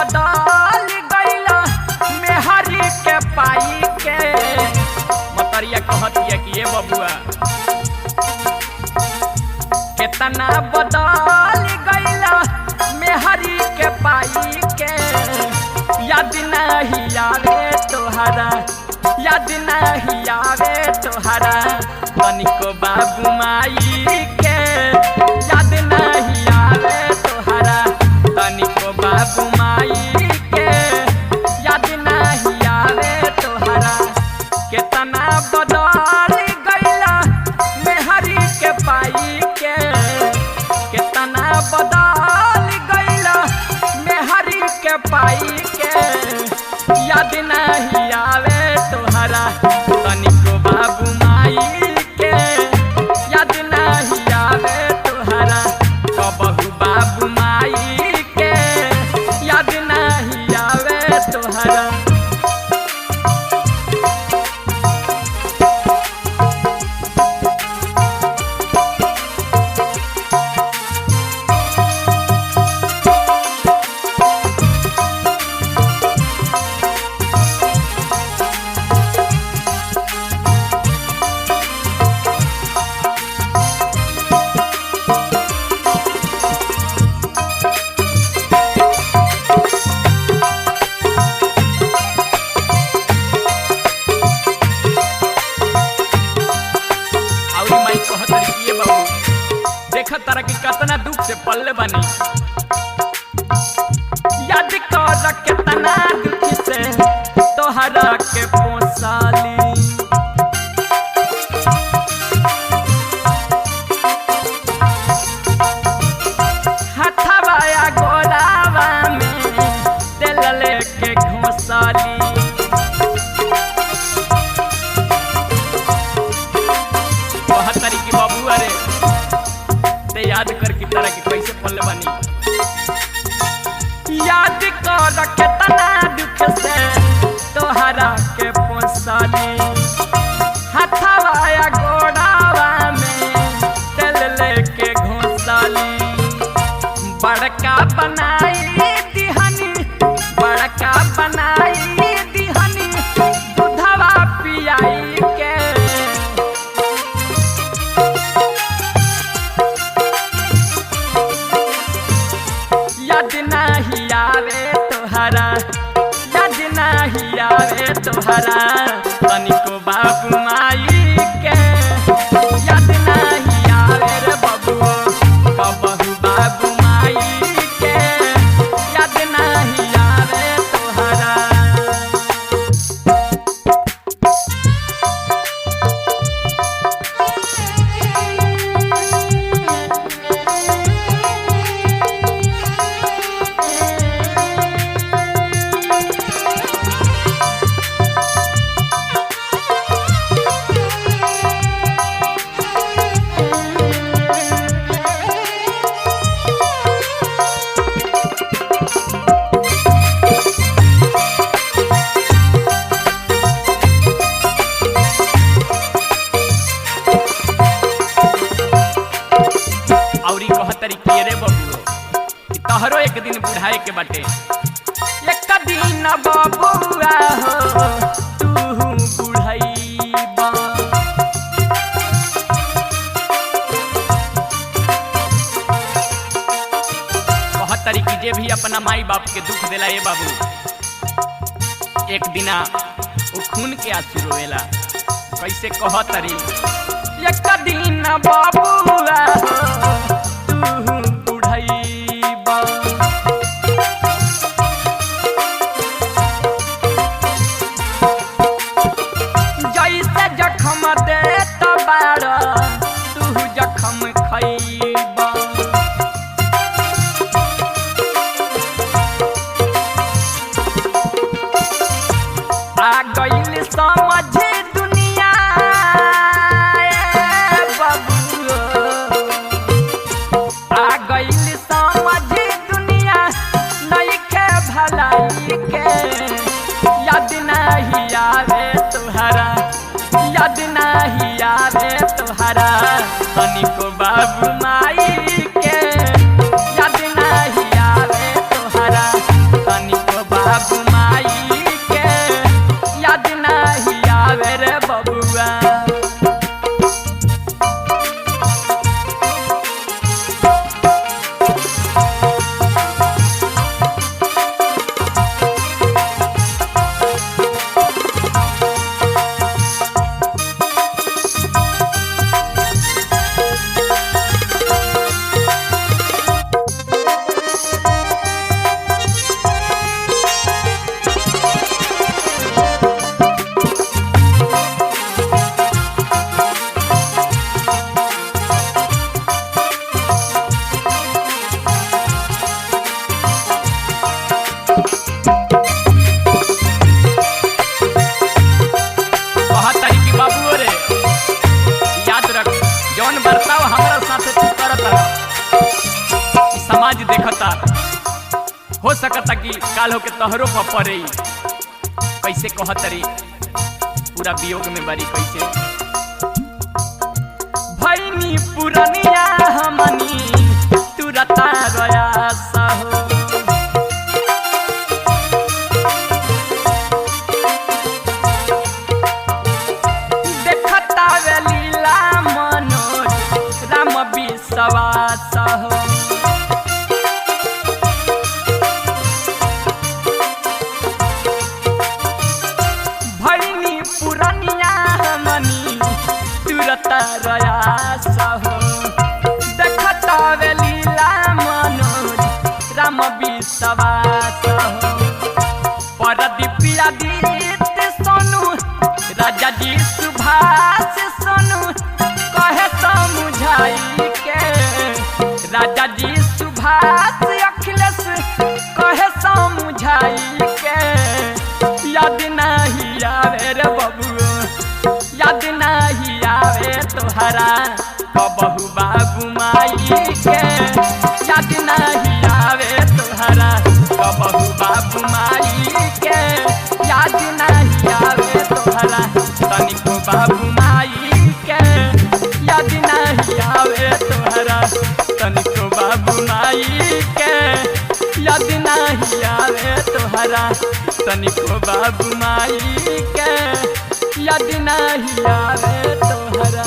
बदल गइला मेहरी के पाई के। मतरिया कहतिया कि ये बबुआ कितना बदल गइला मेहरी के पाई के। याद नहीं आवे तोहरा, याद नहीं आवे तोहरा तनिको बाबू माई के। याद नहीं आवे तोहरा तनिको बाबू माई के। याद नहीं आवे तोहरा कितना बदल गइला मेहरी के पाई के। कितना बदल गइला मेहरी के पाई के। याद नहीं आवे तोहरा तनिको बाबू माई के। याद नहीं आवे तोहरा कबहू बाबू माई के। याद नहीं आवे तोहरा। देखा तारा की कितना दुख से पल्ले बनी। याद कर कितना दुख से तोहरा के पोसाली। हथवाया गोलावा में तेल लेके घोसाली। कहतरी की बाबू अरे ते याद कर की तरह की कैसे पल्ले बनी। याद कर कितना दुख से तोहरा के पोसाली। हथवाया गोड़ावा में तेल लेके घोसाली। बड़का बनाई दिहनी, बड़का बनाई दिहनी दूधवा पियाई के। याद नहीं आवे तोहरा, याद नहीं आवे तोहरा तनिको बाबू माई के। याद नहीं आवे रे बबुओ कबहू बाबू माई के। याद नहीं आवे तोहरा। तोहरो एक दिन बुढ़ाए के बाटे। एक दिन बबुआ हो तू बुढ़ाईबा। कहतरी की जे भी अपना माई बाप के दुख देला ये बाबू एक दिना वो खून के आंसू रोएला। कैसे कहतरी एक दिन बबुआ हो तू बुढ़ाईबा। जैसे जखम दे तबारा तू जखम खैबा। आ गइल समझ दुनिया बबुआ। आ गइल समझ दुनिया नइखे भलाई के। याद नहीं आवे तोहरा, याद नहीं आवे तोहरा तनिको बाबू माई के। याद नहीं आवे तोहरा तनिको काल होके तोहरो पर पड़े। कैसे कहतरी पूरा वियोग में बरी कैसे भैनी पुरनिया हमनी तुरता गया सहो देखता वे लीला मनोज राम विश्वास हो भैनी पुरनिया हमनी तुरता रयास हो देखता वे लीला मनोज राम विश्वास हो परदीपिया दीत सोनू राजा जी सुभाष सोनू कहे समझाई के राजा जी सुभाष अखिलेश कहे समझाई के याद नहीं आवे रे बबुआ याद नहीं आवे तोहरा कबहू बाबू माई के याद नहीं आवे तोहरा कबहू बाबू माई के याद नहीं आवे तोहरा तनिको बाबू माई के याद नहीं आवे तोहरा तनिको बाबू माई के याद नहीं आवे तोहरा तनिको बाबू माई के याद नहीं आवे तोहरा।